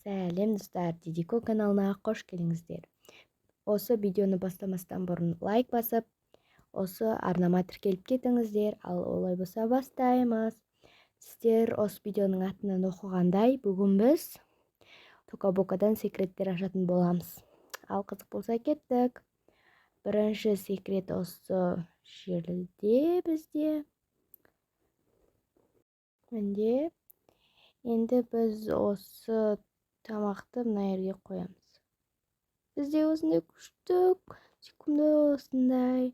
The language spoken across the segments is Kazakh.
Сәлем достар, Дидико каналына қош келіңіздер. Осы видеоны бастамастан бұрын лайк басып, осы арнама тіркеліп кетіңіздер, ал олай болса бастаймыз. Сіздер осы видеоның атынан оқығандай, бүгін біз Тока-Бокадан секреттер ашатын боламыз. Ал қызық болса кеттік. Бірінші секрет осы жерде бізде. Енді біз осы тамақты мына жерге қоямыз. Бізде осындай күштік, секунды осындай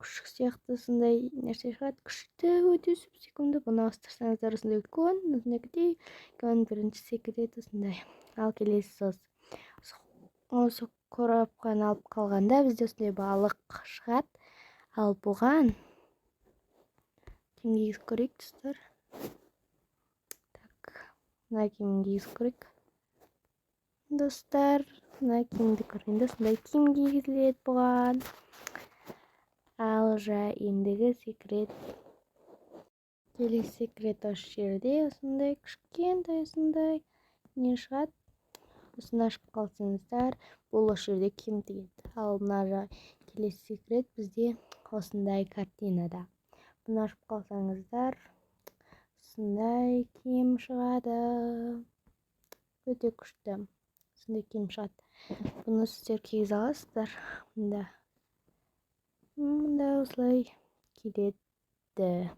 күшік сияқты осындай нәрсе шығады. Күшті өте секунды. Бұны астырсаңыздар осындай үлкен, осындай кедей. Бірінші секрет осындай. Ал келесі осы коробканы алып қалғанда бізде осындай балық шығады. Ал бұған киімге кигізіп көрейік достар. Мына киімге кигізіп көрейік. Достар, мына киімді көргенде осындай киім кигізіледі бұған. Ал ендігі секрет. Келесі секрет осы жерде осындай кішкентай осындай не шығады. Осыны ашып қалсаңыздар, бұл осы жерде киім тігеді. Ал мына келесі секрет бізде осындай картинада. Бұны ашып қалсаңыздар, осындай киім шығады. Өте күшті. Осындай киім шығады. Бұны сіздер кигізе аласыздар. Мұнда осылай келеді.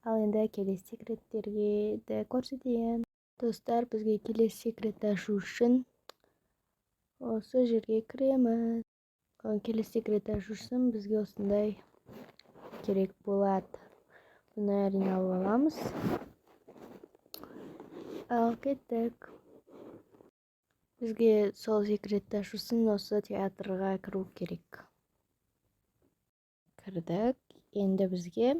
Ал енді келесі секреттерге де көрсетейін. Достар, бізге келесі секретті ашу үшін осы жерге кіреміз. Келесі секретті ашу үшін бізге осындай керек болады. Бұны әрине алып аламыз. Ал кеттік. Бізге сол секретті ашу үшін осы театрға кіру керек. Кірдік. Енді бізге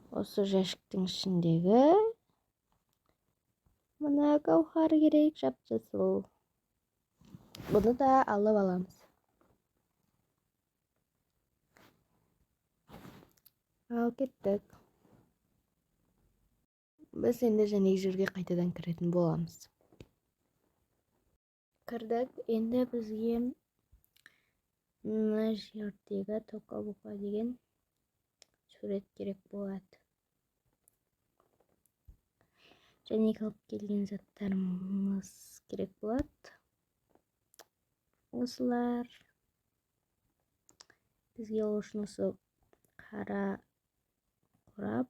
осы жәшіктің ішіндегі мына гауһар керек, жап-жасыл. Бұны да алып аламыз. Ал кеттік. Біз енді жәнегі жерге қайтадан кіретін боламыз. Кірдік. Енді бізге мына жердегі Тока-Бока деген сурет керек болады. Және алып келген заттарымыз керек болады. Осылар. Бізге ол үшін осы қара қорап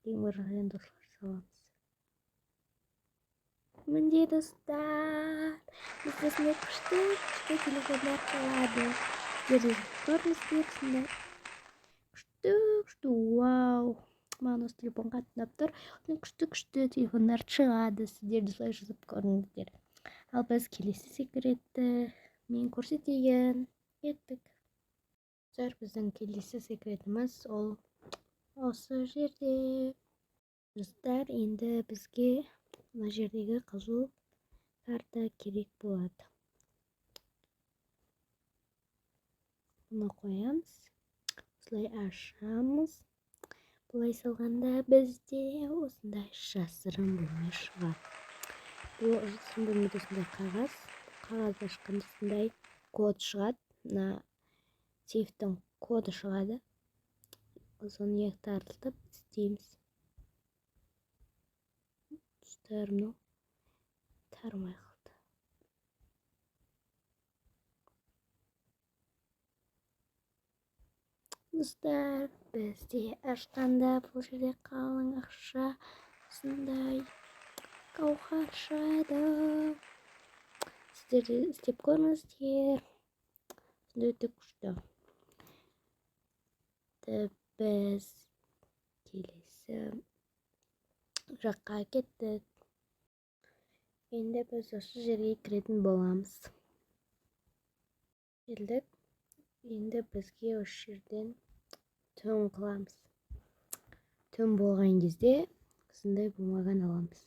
ең біріншіден осылар саламыз. Міне достар, бізде осындай күшті телефондар шығады. Сіздер көріңіздер сондай. Күшті, вау. Маған осы телефон қатынап тұр. Күшті телефондар шығады. Сіздер де солай жазып көріңіздер. Ал біз келесі секретті мен көрсетейін. Кеттік. Біздің келесі секретіміз ол осы жерде. Достар, енді бізге мына жердегі қызыл карта керек болады. Бұны қоямыз. Осылай ашамыз. Бұлай салғанда бізде осындай жасырын бөлме шығады. Бұл жасырын бөлмеде осындай қағаз. Қағаз ашқанда осындай код шығады. Мына сейфтің коды шығады. Соны тартылып істейміз. Достарым, тармай қалды. Достар, бізде ашқанда бұл жерде қалың ақша осындай гауһар шығады. Сіздер де істеп көріңіздер. Өте күшті. Біз келесі жаққа кеттік. Енді біз осы жерге кіретін боламыз. Келдік. Енді бізге осы жерден түн қыламыз. Түн болған кезде осындай бумаганы аламыз.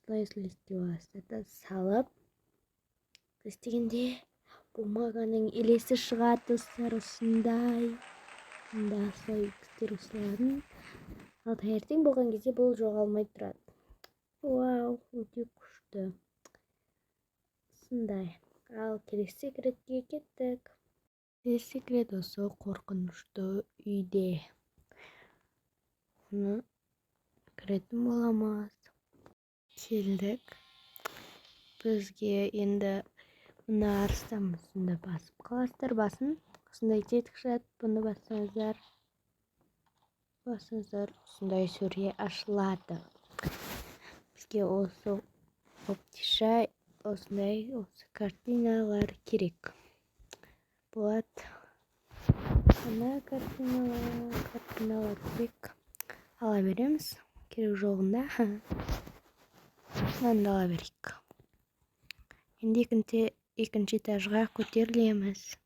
Осылай істеп аласыздар. Салып істегенде бумаганың елесі шығады. Осындай. Мұнда осылай істер осыларын. Ал таңертең болған кезде бұл жоғалмай тұрады. Вау, өте күшті. Сындай. Ал келесі секретке кеттік. Келесі секрет осы қорқынышты үйде. Оны кіретін боламыз. Келдік. Бізге енді мына арыстан басында басып қаласыздар. Басын осындай тетік шығады. Бұны бассаңыздар, осындай сөре ашылады. Бізге осы оптиша осындай картиналар керек болады. Ана картиналар керек. Ала береміз. Керек жоғында. Мынаны ала берейік. Енді екінші этажға көтерілеміз.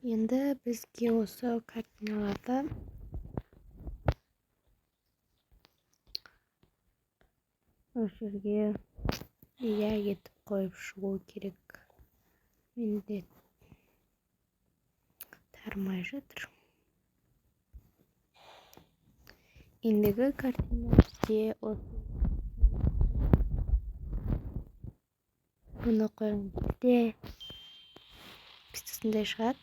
Енді бізге осы картиналарды осы жерге етіп қойып шығу керек. Менде тармай жатыр. Ендігі картина бізде осы. Бұны қойған кезде бізде осындай шығады.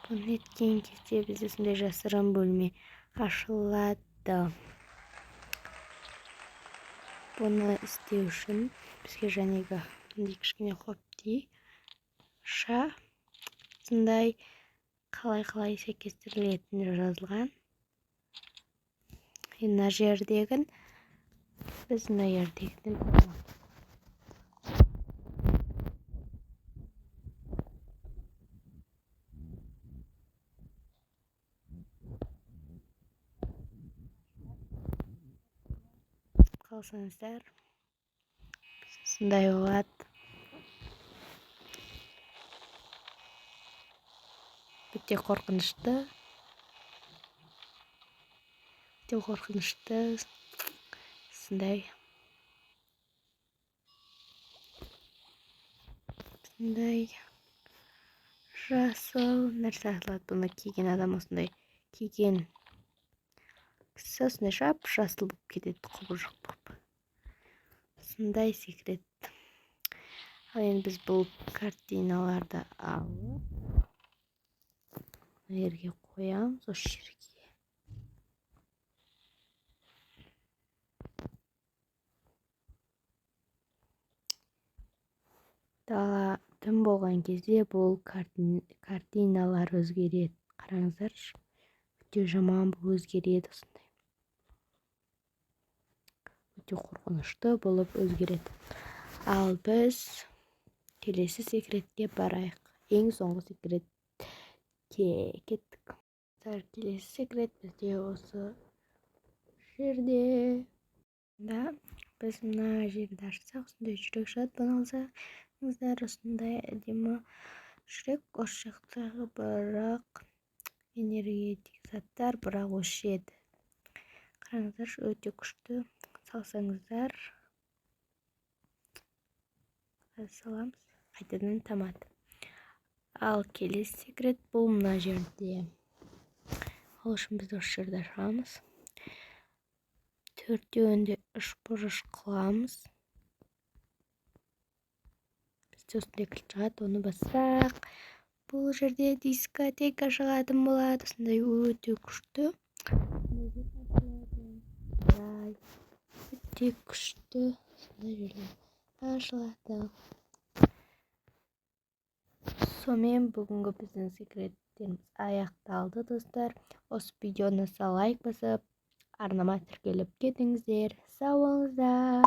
Бұны еткен кезде бізде осындай жасырын бөлме ашылады. Бұны істеу үшін бізге жәнегі кішкене хоптиша осындай қалай сәйкестірілетіні жазылған. Мына жердегін біз мына жердегіден қалсаңыздар осындай болады. Өте қорқынышты. Осындай жасыл нәрсе ашылады. Бұны киген адам осындай киген кісі осындай жасыл болып кетеді, құбыжық болып. Осындай секрет. Ал енді біз бұл картиналарды алып жерге қоямыз, осы жерге. Дала түн болған кезде бұл картиналар өзгереді. Қараңыздаршы, өте жаман болып өзгереді осындай. Өте қорқынышты болып өзгереді. Ал біз келесі секретке барайық. Ең соңғы секретке кеттік. Келесі секрет бізде осы жерде. Біз мына жерді ашсақ, осындай жүрек шығады. Бұны алсаңыздар, осындай әдемі жүрек. Осы жақтағы бірақ энергетик заттар бірақ өшеді. Қараңыздар, өте күшті. Салсаңыздар, саламыз, қайтадан тамады. Ал келесі секрет бұл мына жерде. Ол үшін біз осы жерді ашамыз. Төртеуінде үш бұрыш қыламыз. Бізде осындай кілт шығады, оны бассақ, бұл жерде дискотека шығатын болады. Осындай өте күшті. Өте күшті. Осындай жерде ашылады. Сонымен бүгінгі біздің секреттеріміз аяқталды, достар. Осы видеоны лайк басып, арнама тіркеліп кетіңіздер. Сау болыңыздар.